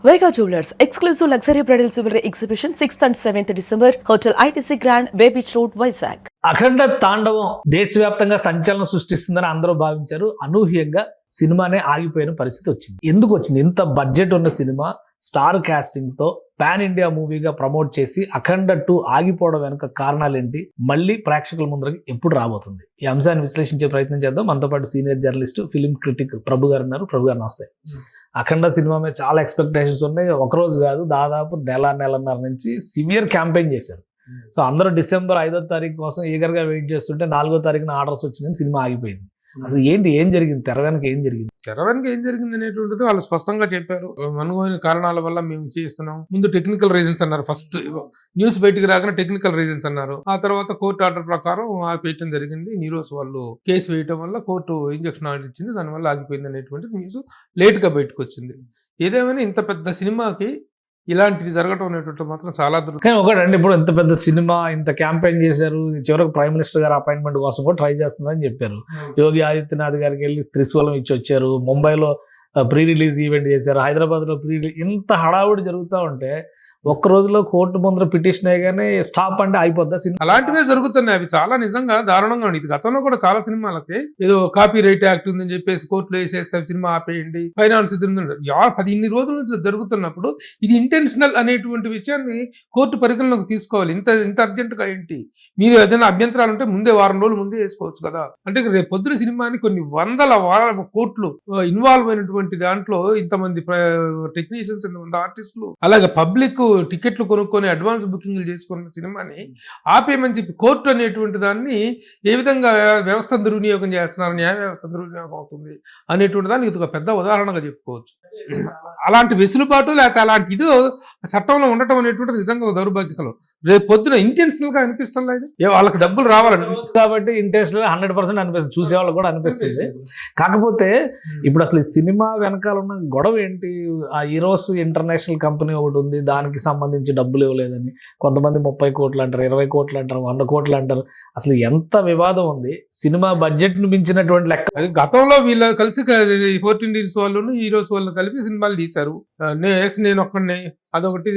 Vega Jewelers, exclusive luxury bridal jewelry exhibition 6th and 7th December, Hotel ITC Grand, Bay Beach Road, Vizag. అఖండ తాండవం దేశవ్యాప్తంగా సంచలనం సృష్టిస్తుందని అందరూ భావించారు. అనూహ్యంగా సినిమానే ఆగిపోయిన పరిస్థితి వచ్చింది. ఎందుకు వచ్చింది? ఇంత బడ్జెట్ ఉన్న సినిమా స్టార్ కాస్టింగ్ తో పాన్ ఇండియా మూవీగా ప్రమోట్ చేసి అఖండ 2 ఆగిపోవడం వెనుక కారణాలు ఏంటి? మళ్ళీ ప్రేక్షకుల ముందరకి ఎప్పుడు రాబోతుంది? ఈ అంశాన్ని విశ్లేషించే ప్రయత్నం చేద్దాం. మనతో పాటు సీనియర్ జర్నలిస్ట్, ఫిలిం క్రిటిక్ ప్రభు గారు ఉన్నారు. ప్రభు గారు నమస్తే. అఖండ సినిమా మీద చాలా ఎక్స్పెక్టేషన్స్ ఉన్నాయి. ఒకరోజు కాదు, దాదాపు నెలన్నర నుంచి సివియర్ క్యాంపెయిన్ చేశారు. సో అందరూ డిసెంబర్ 5వ తారీఖు కోసం ఈగర్గా వెయిట్ చేస్తుంటే 4వ తారీఖున ఆర్డర్స్ వచ్చిందని సినిమా ఆగిపోయింది. అసలు ఏంటి, ఏం జరిగింది? తెర వెనక ఏం జరిగింది? ఏం జరిగింది అనేటువంటిది వాళ్ళు స్పష్టంగా చెప్పారు. అనుకోని కారణాల వల్ల మేము చేస్తున్నాం. ముందు టెక్నికల్ రీజన్స్ అన్నారు. ఫస్ట్ న్యూస్ బయటికి రాగానే టెక్నికల్ రీజన్స్ అన్నారు. ఆ తర్వాత కోర్టు ఆర్డర్ ప్రకారం ఆపేయటం జరిగింది. నీరోస్ వాళ్ళు కేసు వేయటం వల్ల కోర్టు ఇంజక్షన్ ఆర్డర్ ఇచ్చింది, దానివల్ల ఆగిపోయింది అనేటువంటి న్యూస్ లేట్ గా బయటకు వచ్చింది. ఏదేమైనా ఇంత పెద్ద సినిమాకి ఇలాంటిది జరగటం అనేటువంటి మాత్రం చాలా కానీ ఒకటండి, ఇప్పుడు ఇంత పెద్ద సినిమా ఇంత క్యాంపెయిన్ చేశారు, చివరికి ప్రైమ్ మినిస్టర్ గారు అపాయింట్మెంట్ కోసం కూడా ట్రై చేస్తున్నారని చెప్పారు. యోగి ఆదిత్యనాథ్ గారికి వెళ్ళి త్రిశూలం ఇచ్చి వచ్చారు. ముంబైలో ప్రీ రిలీజ్ ఈవెంట్ చేశారు. హైదరాబాద్ లో ప్రీ రిలీజ్. ఇంత హడావుడి జరుగుతూ ఉంటే ఒక్క రోజులో కోర్టు ముందర పిటిషన్ అయ్యగానే స్టాప్ అంటే అయిపోద్దా సినిమా? అలాంటివే జరుగుతున్నాయి. అవి చాలా నిజంగా దారుణంగా ఉంది. ఇది గతంలో కూడా చాలా సినిమాలకి ఏదో కాపీ రైట్ యాక్ట్ ఉందని చెప్పేసి కోర్టులో వేసేస్తే సినిమా ఆపేయండి, ఫైనాన్స్ ఇన్ని రోజుల నుంచి జరుగుతున్నప్పుడు ఇది ఇంటెన్షనల్ అనేటువంటి విషయాన్ని కోర్టు పరిగణలోకి తీసుకోవాలి. ఇంత అర్జెంట్ గా ఏంటి? మీరు ఏదైనా అభ్యంతరాలు ఉంటే ముందే వారం రోజులు ముందే వేసుకోవచ్చు కదా. అంటే రేపు పొద్దున సినిమాని కొన్ని వందల కోట్లు ఇన్వాల్వ్ అయినటువంటి దాంట్లో ఇంతమంది టెక్నీషియన్స్, ఇంతమంది ఆర్టిస్టులు, అలాగే పబ్లిక్ టికెట్లు కొనుక్కొని అడ్వాన్స్ బుకింగ్లు చేసుకున్న సినిమాని ఆపేయమని చెప్పి కోర్టు అనేటువంటి దాన్ని ఏ విధంగా వ్యవస్థ దుర్వినియోగం చేస్తున్నారు, న్యాయ వ్యవస్థ దుర్వినియోగం అవుతుంది అనేటువంటి దాన్ని ఇది ఒక పెద్ద ఉదాహరణగా చెప్పుకోవచ్చు. అలాంటి వెసులుబాటు లేకపోతే అలాంటి ఇది చట్టంలో ఉండటం అనేటువంటిది నిజంగా దౌర్భాగ్యకరం. రేపు పొద్దున ఇంటెన్షనల్ గా అనిపిస్తాం లేదు, వాళ్ళకి డబ్బులు రావాలని కాబట్టి ఇంటెన్షనల్ 100% అనిపిస్తుంది, చూసే వాళ్ళకి కూడా అనిపిస్తుంది. కాకపోతే ఇప్పుడు అసలు ఈ సినిమా వెనకాల ఉన్న గొడవ ఏంటి? ఆ ఈరోస్ ఇంటర్నేషనల్ కంపెనీ ఒకటి ఉంది, దానికి సంబంధించి డబ్బులు ఇవ్వలేదని కొంతమంది 30 కోట్లు అంటారు, 20 కోట్లు అంటారు, 100 కోట్లు అంటారు. అసలు ఎంత వివాదం ఉంది. సినిమా బడ్జెట్ ను మించినటువంటి లెక్క. గతంలో వీళ్ళు కలిసి 14 డీల్స్ వాళ్ళు ఈరోస్ వాళ్ళు కలిపి సినిమాలు తీశారు. నేను ఒక్కడిని అదొకటి,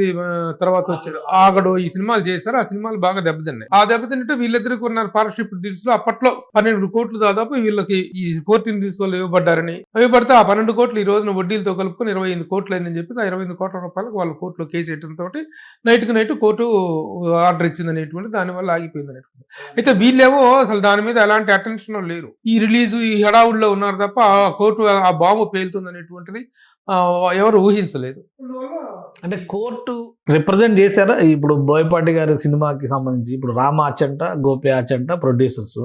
తర్వాత వచ్చాడు ఆగడు, ఈ సినిమాలు చేశారు. ఆ సినిమాలు బాగా దెబ్బతిన్నాయి. ఆ దెబ్బతింటే వీళ్ళిద్దరికి ఉన్నారు పార్ట్నర్షిప్ డీల్స్ లో అప్పట్లో 12 కోట్లు దాదాపు వీళ్ళకి ఈ 14 డీల్స్ వాళ్ళు ఇవ్వబడ్డారని. ఇవ్వబడితే ఆ 12 కోట్లు ఈ రోజున వడ్డీలతో కలుపుకొని 25 కోట్లు అయిందని చెప్పి ఆ 25 కోట్ల రూపాయలకు వాళ్ళ కోర్టులో కేసు వేయడంతో నైట్ కోర్టు ఆర్డర్ ఇచ్చింది అనేటువంటి, దానివల్ల ఆగిపోయింది అనేటువంటి. అయితే వీళ్ళేమో అసలు దాని మీద ఎలాంటి అటెన్షన్ లేరు. ఈ రిలీజ్ ఈ హడావుడిలో ఉన్నారు తప్ప ఆ కోర్టు ఆ బాంబు పేలుతుంది అనేటువంటిది ఎవరు ఊహించలేదు. అంటే కోర్టు రిప్రజెంట్ చేశారా? ఇప్పుడు బోయపాటి గారి సినిమాకి సంబంధించి ఇప్పుడు Rama Achanta, Gopi Achanta producers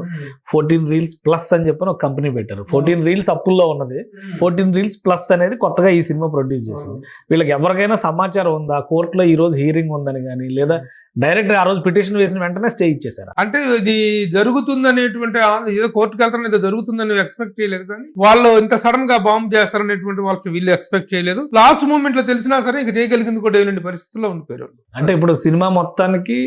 14 reels plus అని చెప్పి ఒక కంపెనీ పెట్టారు. 14 రీల్స్ అప్పుల్లో ఉన్నది, 14 రీల్స్ ప్లస్ అనేది కొత్తగా ఈ సినిమా ప్రొడ్యూస్ చేసింది. వీళ్ళకి ఎవరికైనా సమాచారం ఉందా కోర్టులో ఈ రోజు హీరింగ్ ఉందని కానీ, లేదా డైరెక్ట్ ఆ రోజు పిటిషన్ వేసిన వెంటనే స్టే ఇచ్చేసారు? అంటే ఇది జరుగుతుందనేటువంటి ఏదో కోర్టుకు వెళ్తారని ఏదో జరుగుతుందని ఎక్స్పెక్ట్ చేయలేదు, కానీ వాళ్ళు ఇంత సడన్ గా బాంబ్ చేస్తారనేటువంటి వాళ్ళకి వీళ్ళు ఎక్స్పెక్ట్ చేయలేదు. లాస్ట్ మూమెంట్ లో తెలిసినా సరే ఇక చేయగలిగింది కూడా ఇలాంటి పరిస్థితుల్లో ఉండిపోయారు. అంటే ఇప్పుడు సినిమా మొత్తానికి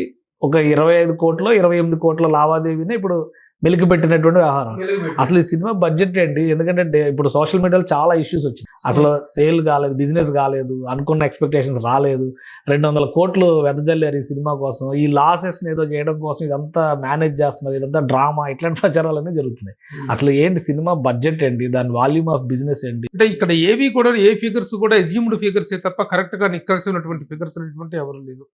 ఒక 25 కోట్లు 28 కోట్ల లావాదేవీనే ఇప్పుడు మెలికి పెట్టినటువంటి వ్యవహారం. అసలు ఈ సినిమా బడ్జెట్ ఏంటి? ఎందుకంటే ఇప్పుడు సోషల్ మీడియాలో చాలా ఇష్యూస్ వచ్చినాయి. అసలు సేల్ కాలేదు, బిజినెస్ కాలేదు, అనుకున్న ఎక్స్పెక్టేషన్స్ రాలేదు, 200 కోట్లు వెదజల్లారు ఈ సినిమా కోసం, ఈ లాసెస్ ఏదో చేయడం కోసం ఇదంతా మేనేజ్ చేస్తున్నారు, ఇదంతా డ్రామా, ఇట్లాంటి ప్రచారాలన్నీ జరుగుతున్నాయి. అసలు ఏంటి సినిమా బడ్జెట్ ఏంటి? దాని వాల్యూమ్ ఆఫ్ బిజినెస్ ఏంటి? అంటే ఇక్కడ ఏవి కూడా ఏ ఫిగర్స్ కూడా ఎజ్యూమ్డ్ ఫిగర్స్ తప్ప కరెక్ట్ గా నిక్కర్సినటువంటి ఫిగర్స్ అనేటువంటి ఎవరు లేదు.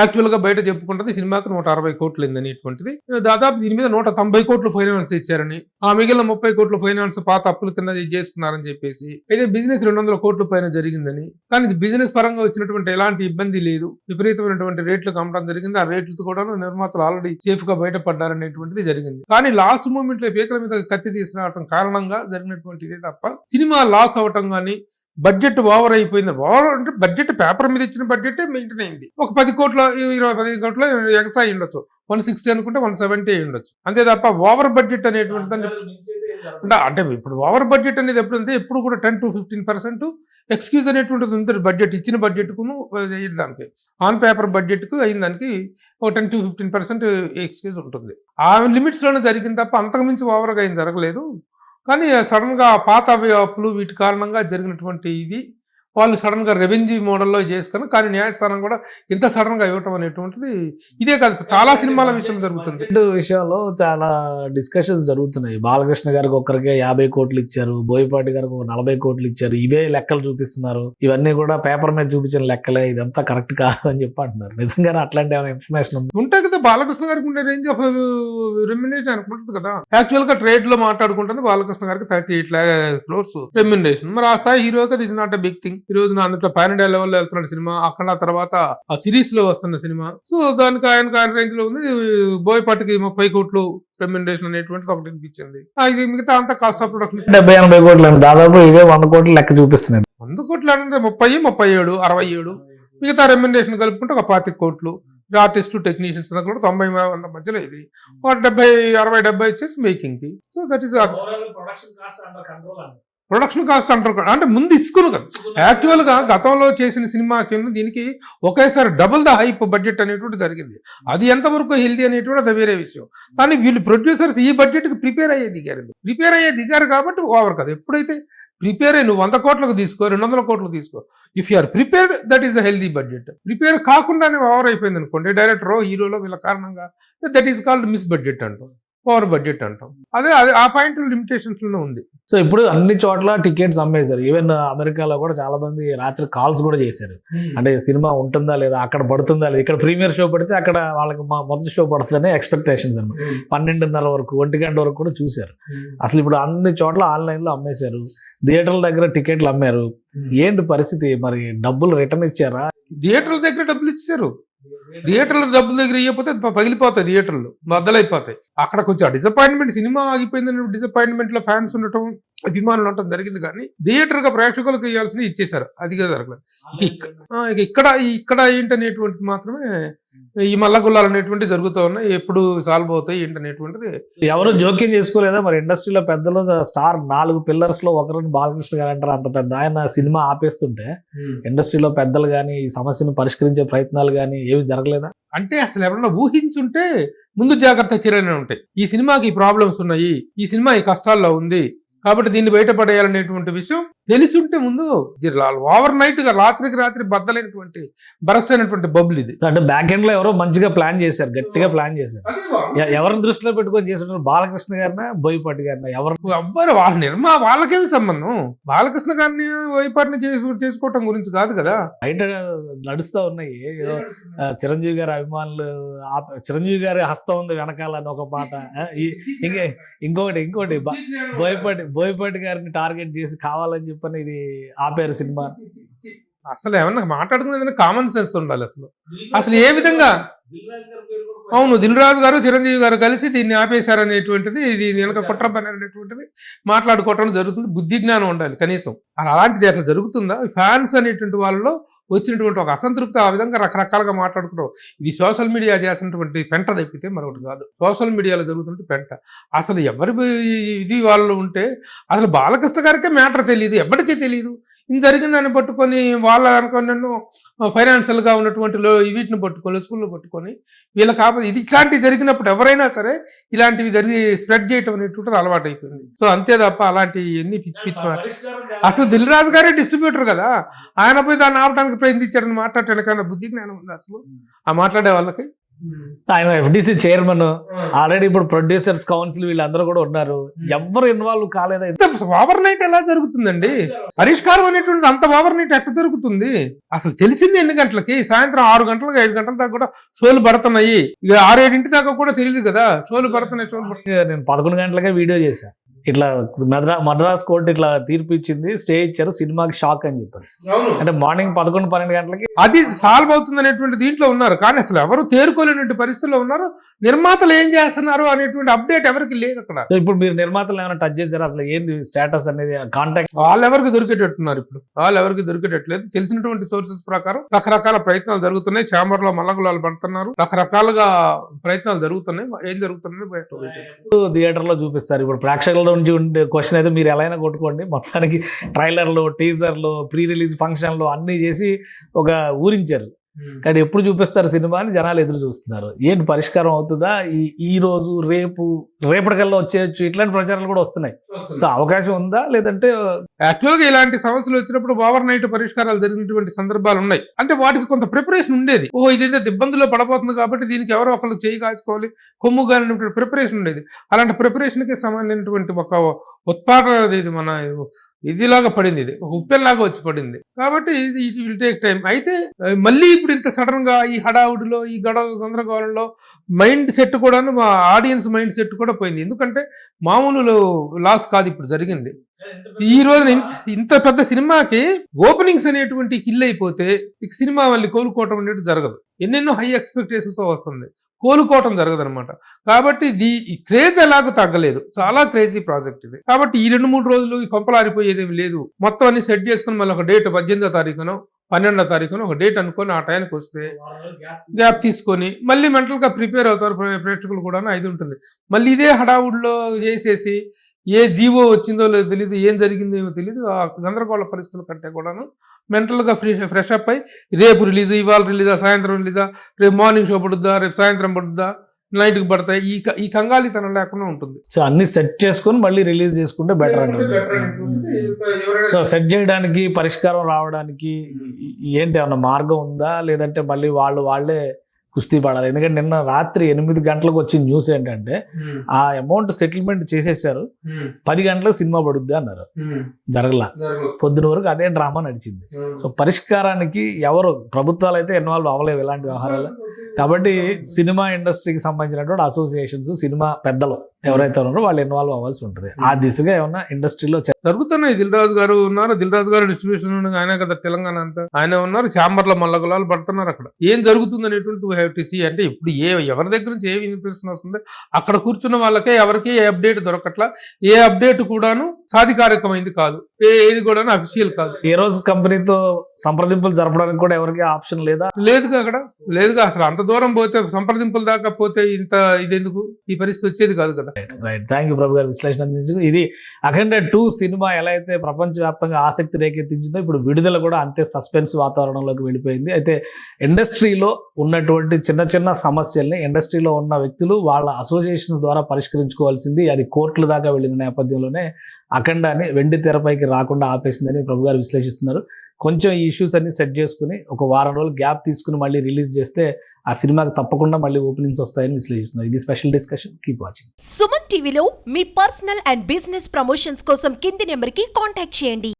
యాక్చువల్ గా బయట చెప్పుకుంటుంది సినిమాకి 160 కోట్లు అయిందనేటువంటిది. దాదాపు దీని మీద 190 కోట్లు ఫైనాన్స్ తెచ్చారని, ఆ మిగిలిన 30 కోట్లు ఫైనాన్స్ పాత అప్పుల కింద చేసుకున్నారని చెప్పేసి, అయితే బిజినెస్ 200 కోట్ల పైన జరిగిందని. కానీ ఇది బిజినెస్ పరంగా వచ్చినటువంటి ఎలాంటి ఇబ్బంది లేదు. విపరీతమైనటువంటి రేట్లకు అమ్మడం జరిగింది. ఆ రేట్లతో కూడా నిర్మాతలు ఆల్రెడీ సేఫ్ గా బయటపడ్డారనేటువంటిది జరిగింది. కానీ లాస్ట్ మూమెంట్ లో పీకల మీద కత్తి తీసుకురావడం కారణంగా జరిగినటువంటి ఇదే తప్ప సినిమా లాస్ అవటం కానీ, బడ్జెట్ ఓవర్ అయిపోయింది. ఓవర్ అంటే బడ్జెట్ పేపర్ మీద ఇచ్చిన బడ్జెట్ మెయింటైన్ అయింది. ఒక 10 కోట్ల 15 కోట్ల ఎక్స్ట్రా ఉండొచ్చు, 160 అనుకుంటే 170 ఉండొచ్చు, అంతే తప్ప ఓవర్ బడ్జెట్ అనేటువంటి అంటే ఇప్పుడు ఓవర్ బడ్జెట్ అనేది ఎప్పుడంటే ఎప్పుడు కూడా 10 to 15% ఎక్స్క్యూజ్ అనేటువంటిది ఉంటుంది. బడ్జెట్ ఇచ్చిన బడ్జెట్కును దానికి ఆన్ పేపర్ బడ్జెట్కు అయిన దానికి ఒక 10 to 15% ఎక్స్క్యూజ్ ఉంటుంది. ఆ లిమిట్స్ లోనే జరిగింది తప్ప అంతకుమించి ఓవర్గా ఏం జరగలేదు. కానీ సడన్ గా పాత అప్పులు వీటి కారణంగా జరిగినటువంటి ఇది వాళ్ళు సడన్ గా రెవెన్యూ మోడల్లో చేసుకుని, కానీ న్యాయస్థానం కూడా ఇంత సడన్ గా ఇవ్వటం అనేటువంటిది ఇదే కాదు, చాలా సినిమాల విషయంలో జరుగుతుంది. రెండు విషయంలో చాలా డిస్కషన్స్ జరుగుతున్నాయి. బాలకృష్ణ గారికి ఒక్కరికే 50 కోట్లు ఇచ్చారు, బోయపాటి గారికి ఒక 40 కోట్లు ఇచ్చారు, ఇవే లెక్కలు చూపిస్తున్నారు, ఇవన్నీ కూడా పేపర్ మీద చూపించిన లెక్కలే, ఇదంతా కరెక్ట్ కాదు అని చెప్పి అంటున్నారు. నిజంగానే అట్లాంటి ఏమైనా ఇన్ఫర్మేషన్ ఉంది? ఉంటాయి కదా, బాలకృష్ణ గారికి ఉండే రేంజ్ ఆఫ్ రెమ్యునరేషన్ అనుకుంటుంది కదా. యాక్చువల్ గా ట్రేడ్ లో మాట్లాడుకుంటుంది బాలకృష్ణ గారికి 38 crores రెమ్యునరేషన్. మరి ఆ స్థాయి హీరోగా this not a big thing. ఈ రోజు నా అందులో పాన్ ఇండియా లెవెల్లో వెళ్తున్నాడు సినిమా, అక్కడ తర్వాత ఆ సిరీస్ లో వస్తున్న సినిమా. సో దానికి ఆయన రేంజ్ లో ఉంది. బోయపాటికి 30 కోట్లు రెమ్యునరేషన్ అనేటువంటిది ఒకటి అనిపించింది. ఇది మిగతా అంతా కాస్ట్ ఆఫ్ ప్రొడక్షన్ 70-80 కోట్లు, దాదాపు ఇవే 100 కోట్లు లెక్క చూపిస్తున్నాయి. 100 కోట్లు అంటే 30, 37, 67, మిగతా రెమ్యునరేషన్ కలుపుకుంటే ఒక 25 కోట్లు. ఆర్టిస్టు టెక్నీషియన్స్ కూడా 90-100 మధ్యలో ఇది 70-60-70 వచ్చేసి మేకింగ్ కి. So that is production cost అంటారు అంటే ముందు ఇచ్చుకును కదా. యాక్చువల్ గా గతంలో చేసిన సినిమాకి దీనికి ఒకేసారి డబుల్ ద హైప్ బడ్జెట్ అనేటువంటి జరిగింది. అది ఎంతవరకు హెల్దీ అనేటువంటి అది వేరే విషయం. కానీ వీళ్ళు ప్రొడ్యూసర్స్ ఈ బడ్జెట్ కి ప్రిపేర్ అయ్యే దిగారు కాబట్టి ఓవర్ కదా. ఎప్పుడైతే ప్రిపేర్ అయ్యి నువ్వు 100 కోట్లకు తీసుకో, 200 కోట్లకు తీసుకో, if you are prepared that is the healthy budget. Prepare కాకుండానే ఓవర్ అయిపోయింది అనుకోండి, డైరెక్టర్ హీరోలో వీళ్ళ కారణంగా, that is called miss budget అంటాం, ఓవర్ బడ్జెట్ అంటాం. అదే ఆ పాయింట్ లిమిటేషన్స్ లోనే ఉంది. సో ఇప్పుడు అన్ని చోట్ల టికెట్స్ అమ్మేశారు. ఈవెన్ అమెరికాలో కూడా చాలా మంది రాత్రి కాల్స్ కూడా చేశారు. అంటే సినిమా ఉంటుందా లేదా, అక్కడ పడుతుందా లేదా, ఇక్కడ ప్రీమియర్ షో పడితే అక్కడ వాళ్ళకి మొదటి షో పడుతుందనే ఎక్స్పెక్టేషన్స్ అన్నమాట. 12:30 వరకు 1 గంట వరకు కూడా చూశారు. అసలు ఇప్పుడు అన్ని చోట్ల ఆన్లైన్ లో అమ్మేశారు, థియేటర్ల దగ్గర టికెట్లు అమ్మారు. ఏంటి పరిస్థితి? మరి డబ్బులు రిటర్న్ ఇచ్చారా? థియేటర్ల దగ్గర డబ్బులు ఇచ్చారు, థియేటర్ల డబ్బుల దగ్గర ఇవ్వకపోతే పగిలిపోతాయి, థియేటర్లు బద్దలైపోతాయి. అక్కడ కొంచెం డిసప్పాయింట్మెంట్, సినిమా ఆగిపోయిందని డిసప్పాయింట్మెంట్ లో ఫ్యాన్స్ ఉండటం, అభిమానులు ఉండటం జరిగింది. కానీ థియేటర్ గా ప్రేక్షకులకు ఇవ్వాల్సిన ఇచ్చేసారు, అది జరగలేదు. ఇక్కడ ఏంటనేటువంటిది మాత్రమే ఈ మల్లగుల్లాలు అనేటువంటి జరుగుతూ ఉన్నాయి. ఎప్పుడు సాల్వ్ అవుతాయి ఏంటనేటువంటిది ఎవరు జోక్యం చేసుకోలేదా? మరి ఇండస్ట్రీలో పెద్దలు స్టార్ 4 పిల్లర్స్ లో ఒకరిని బాలకృష్ణ గారు అంటారు. అంత పెద్ద ఆయన సినిమా ఆపేస్తుంటే ఇండస్ట్రీలో పెద్దలు గానీ ఈ సమస్యను పరిష్కరించే ప్రయత్నాలు గానీ ఏమి జరగలేదా? అంటే అసలు ఎవరన్నా ఊహించుంటే ముందు జాగ్రత్త చర్యలు ఉంటాయి. ఈ సినిమాకి ఈ ప్రాబ్లమ్స్ ఉన్నాయి, ఈ సినిమా ఈ కష్టాల్లో ఉంది కాబట్టి దీన్ని బయటపడేయాలనేటువంటి విషయం తెలిసి ఉంటే ముందు ఓవర్ నైట్ గా రాత్రికి బద్దలైనటువంటి బరస్ట్ అయినటువంటి బబుల్ ఇది. అంటే బ్యాక్ ఎండ్ లో ఎవరో మంచిగా ప్లాన్ చేశారు, గట్టిగా ప్లాన్ చేశారు. ఎవరిని దృష్టిలో పెట్టుకొని చేసినారు? బాలకృష్ణ గారినా బోయపాటి గారినా? ఎవ్వరు వాళ్ళకేమి సంబంధం? బాలకృష్ణ గారిని బోయపాటిని చేసుకోవటం గురించి కాదు కదా. బయట నడుస్తా ఉన్నాయి ఏదో చిరంజీవి గారి అభిమానులు, చిరంజీవి గారి హస్తం ఉంది వెనకాల అని ఒక పాట, ఇంకోటి బోయపాటి గారిని టార్గెట్ చేసి కావాలని చెప్పని ఇది ఆపారు సినిమా. అసలు ఏమన్నా మాట్లాడుకునేది కామన్ సెన్స్ ఉండాలి. అసలు ఏ విధంగా? అవును, దిల్ రాజు గారు చిరంజీవి గారు కలిసి దీన్ని ఆపేశారనేటువంటిది, ఇది వెనక కుట్ర పని అనేటువంటిది మాట్లాడుకోవటం జరుగుతుంది. బుద్ధి జ్ఞానం ఉండాలి కనీసం. అలాంటిది అట్లా జరుగుతుందా? ఫ్యాన్స్ అనేటువంటి వాళ్ళలో వచ్చినటువంటి ఒక అసంతృప్తి ఆ విధంగా రకరకాలుగా మాట్లాడుకుంటాం. ఇది సోషల్ మీడియా చేసినటువంటి పెంట తప్పితే మరొకటి కాదు. సోషల్ మీడియాలో జరుగుతుంటే పెంట. అసలు ఎవరి ఇది వాళ్ళు ఉంటే అసలు బాలకృష్ణ గారికే మ్యాటర్ తెలియదు, ఎవరికీ తెలియదు. ఇది జరిగిందని పట్టుకొని వాళ్ళ అనుకున్న ఫైనాన్షియల్ గా ఉన్నటువంటి వీటిని పట్టుకొని స్కూల్లో పట్టుకొని వీళ్ళ కాకపోతే ఇది ఇట్లాంటివి జరిగినప్పుడు ఎవరైనా సరే ఇలాంటివి జరిగి స్ప్రెడ్ చేయటం అనేటువంటిది అలవాటు అయిపోయింది. సో అంతే తప్ప అలాంటి ఎన్ని పిచ్చి అసలు దిల్ రాజు గారే డిస్ట్రిబ్యూటర్ కదా, ఆయన పోయి దాన్ని ఆపడానికి ప్రయత్నించాడని మాట్లాడటానికి కన్నా బుద్ధి జ్ఞానం ఉంది అసలు ఆ మాట్లాడే వాళ్ళకి? ఆయన ఎఫ్డిసి చైర్మన్, ఆల్రెడీ ఇప్పుడు ప్రొడ్యూసర్స్ కౌన్సిల్ వీళ్ళందరూ కూడా ఉన్నారు. ఎవరు ఇన్వాల్వ్ కాలేదా? ఓవర్ నైట్ ఎలా జరుగుతుందండి? పరిష్కారం అనేటువంటిది అంత ఓవర్ నైట్ ఎట్లా జరుగుతుంది? అసలు తెలిసింది ఎన్ని గంటలకి? సాయంత్రం 6 గంటలకు 5 గంటల దాకా కూడా షోలు పడుతున్నాయి. ఇక 6-7 దాకా కూడా తెలియదు కదా షోలు పడుతున్నాయి. నేను 11 గంటలకే వీడియో చేశాను. ఇట్లా మద్రాస్ కోర్టు ఇట్లా తీర్పు ఇచ్చింది, స్టే ఇచ్చారు, సినిమాకి షాక్ అని చెప్పారు. అంటే మార్నింగ్ 11-12 గంటలకి అది సాల్వ్ అవుతుంది అనేటువంటి దీంట్లో ఉన్నారు. కానీ అసలు ఎవరు తేరుకోలేనటువంటి పరిస్థితుల్లో ఉన్నారు. నిర్మాతలు ఏం చేస్తున్నారు అనేటువంటి అప్డేట్ ఎవరికి లేదు అక్కడ. ఇప్పుడు మీరు నిర్మాతలు ఏమైనా టచ్ చేశారు? అసలు ఏంది స్టేటస్ అనేది, కాంటాక్ట్ వాళ్ళెవరికి దొరికేటట్టున్నారు? ఇప్పుడు వాళ్ళెవరికి దొరికేటట్లేదు. తెలిసినటువంటి సోర్సెస్ ప్రకారం రకరకాల ప్రయత్నాలు జరుగుతున్నాయి. ఛాంబర్ లో మల్లగులాలు పడుతున్నారు, రకరకాలుగా ప్రయత్నాలు జరుగుతున్నాయి. ఏం జరుగుతున్నాయి థియేటర్ లో చూపిస్తారు. ఇప్పుడు ప్రేక్షకుల నుంచి ఉండే క్వశ్చన్ అయితే మీరు ఎలా అయినా కొట్టుకోండి, మొత్తానికి ట్రైలర్లు, టీజర్లు, ప్రీ రిలీజ్ ఫంక్షన్లు అన్ని చేసి ఒక ఊరించారు. కానీ ఎప్పుడు చూపిస్తారు సినిమా అని జనాలు ఎదురు చూస్తున్నారు. ఏంటి పరిష్కారం అవుతుందా? ఈ రోజు రేపటికల్లా వచ్చేయచ్చు ఇట్లాంటి ప్రచారాలు కూడా వస్తున్నాయి. సో అవకాశం ఉందా, లేదంటే యాక్చువల్ గా ఇలాంటి సమస్యలు వచ్చినప్పుడు ఓవర్ నైట్ పరిష్కారాలు జరిగినటువంటి సందర్భాలు ఉన్నాయి. అంటే వాటికి కొంత ప్రిపరేషన్ ఉండేది. ఇదైతే ఇబ్బందుల్లో పడబోతుంది కాబట్టి దీనికి ఎవరో ఒకళ్ళు చేయి కాసుకోవాలి, కొమ్ము కానిటువంటి ప్రిపరేషన్ ఉండేది. అలాంటి ప్రిపరేషన్ కి సమానమైనటువంటి ఒక ఉత్పాదన ఇది మన ఇదిలాగా పడింది, ఇది ఒక ఉప్పెల్లాగా వచ్చి పడింది. కాబట్టి ఇది ఇట్ విల్ టేక్ టైం. అయితే మళ్ళీ ఇప్పుడు ఇంత సడన్ గా ఈ హడావుడిలో ఈ గందరగోళంలో మైండ్ సెట్ కూడాను, మా ఆడియన్స్ మైండ్ సెట్ కూడా పోయింది. ఎందుకంటే మామూలు లాస్ కాదు ఇప్పుడు జరిగింది. ఈ రోజున ఇంత పెద్ద సినిమాకి ఓపెనింగ్స్ అనేటువంటి కిల్ అయిపోతే ఇక సినిమా మళ్ళీ కోలుకోవటం అనేది జరగదు. ఎన్నెన్నో హై ఎక్స్పెక్టేషన్స్ తో వస్తుంది, కోలుకోవటం జరగదు అనమాట. కాబట్టి ఈ క్రేజ్ ఎలాగో తగ్గలేదు, చాలా క్రేజీ ప్రాజెక్ట్ ఇది. కాబట్టి ఈ 2-3 రోజులు ఈ కొంపలారిపోయేది ఏమి లేదు. మొత్తం అన్ని సెట్ చేసుకుని మళ్ళీ ఒక డేట్ 18వ తారీఖునో 12వ తారీఖునో ఒక డేట్ అనుకొని ఆ టైంకి వస్తే గ్యాప్ తీసుకొని మళ్ళీ మెంటల్ గా ప్రిపేర్ అవుతారు ప్రేక్షకులు కూడా. ఇది ఉంటుంది. మళ్ళీ ఇదే హడావుడిలో చేసేసి ఏ జీవో వచ్చిందో లేదో తెలియదు, ఏం జరిగిందో ఏమో తెలియదు. ఆ గందరగోళ పరిస్థితుల కంటే కూడాను మెంటల్గా ఫ్రెష్ అప్ అయి రేపు రిలీజ్, ఇవాళ రిలీజా, సాయంత్రం రిలీజా, రేపు మార్నింగ్ షో పడుద్దా, రేపు సాయంత్రం పడుద్దా, నైట్కి పడతాయి, ఈ కంగాళితనం లేకుండా ఉంటుంది. సో అన్ని సెట్ చేసుకొని మళ్ళీ రిలీజ్ చేసుకుంటే బెటర్ అంటుంది. సో సెట్ చేయడానికి, పరిష్కారం రావడానికి ఏంటి ఏమన్నా మార్గం ఉందా, లేదంటే మళ్ళీ వాళ్ళే కుస్తీ పడాలి? ఎందుకంటే నిన్న రాత్రి 8 గంటలకు వచ్చిన న్యూస్ ఏంటంటే ఆ అమౌంట్ సెటిల్మెంట్ చేసేసారు, 10 గంటలకు సినిమా పడుద్ది అన్నారు. జరగలా, పొద్దున వరకు అదే డ్రామా నడిచింది. సో పరిష్కారానికి ఎవరు, ప్రభుత్వాలు అయితే ఇన్వాల్వ్ అవ్వలేవు ఇలాంటి వ్యవహారాలు. కాబట్టి సినిమా ఇండస్ట్రీకి సంబంధించినటువంటి అసోసియేషన్స్, సినిమా పెద్దలు ఎవరైతే ఉన్నారో వాళ్ళు ఇన్వాల్వ్ అవ్వాల్సి ఉంటుంది. ఆ దిశగా ఏమన్నా ఇండస్ట్రీలో జరుగుతున్నాయి. దిల్ రాజు గారు ఉన్నారు, దిల్ రాజు గారు డిస్ట్రిబ్యూషన్ ఆయన కదా తెలంగాణ అంతా, ఆయన ఉన్నారు. ఛాంబర్లో మల్లగులాలు పడుతున్నారు. అక్కడ ఏం జరుగుతుంది అనేటువంటి అంటే ఇప్పుడు ఎవరి దగ్గర నుంచి ఏ ఇన్ఫర్మేషన్ వస్తుంది, అక్కడ కూర్చున్న వాళ్ళకే ఎవరికి ఏ అప్డేట్ దొరకట్లా. ఏ అప్డేట్ కూడాను సాధికారికమైంది కాదు, ఏది కూడా అఫీషియల్ కాదు. ఏ రోజు కంపెనీతో సంప్రదింపులు జరపడానికి కూడా ఎవరికి ఆప్షన్ లేదుగా అక్కడ లేదుగా. అసలు అంత దూరం పోతే, సంప్రదింపులు దాకా పోతే ఇంత ఇదెందుకు, ఈ పరిస్థితి వచ్చేది కాదు కదా. రైట్, థ్యాంక్ యూ ప్రభు గారు విశ్లేషణ అందించు. ఇది అఖండ 2 సినిమా ఎలా అయితే ప్రపంచవ్యాప్తంగా ఆసక్తి రేకెత్తించిందో ఇప్పుడు విడుదల కూడా అంతే సస్పెన్స్ వాతావరణంలోకి వెళ్ళిపోయింది. అయితే ఇండస్ట్రీలో ఉన్నటువంటి చిన్న సమస్యల్ని ఇండస్ట్రీలో ఉన్న వ్యక్తులు వాళ్ళ అసోసియేషన్స్ ద్వారా పరిష్కరించుకోవాల్సింది. అది కోర్టుల దాకా వెళ్ళిన నేపథ్యంలోనే అఖండాన్ని వెండి తెరపైకి రాకుండా ఆపేసిందని ప్రభు గారు విశ్లేషిస్తున్నారు. కొంచెం ఈ ఇష్యూస్ అన్ని సెట్ చేసుకుని ఒక వారం రోజులు గ్యాప్ తీసుకుని మళ్ళీ రిలీజ్ చేస్తే ఆ సినిమాకి తప్పకుండా మళ్ళీ ఓపెనింగ్స్ వస్తాయని విశ్లేషిస్తున్నారు. ఇది special discussion. Keep watching. Suman టీవీలో మీ పర్సనల్ అండ్ బిజినెస్ ప్రమోషన్స్ కోసం కింది నెంబర్కి కాంటాక్ట్ చేయండి.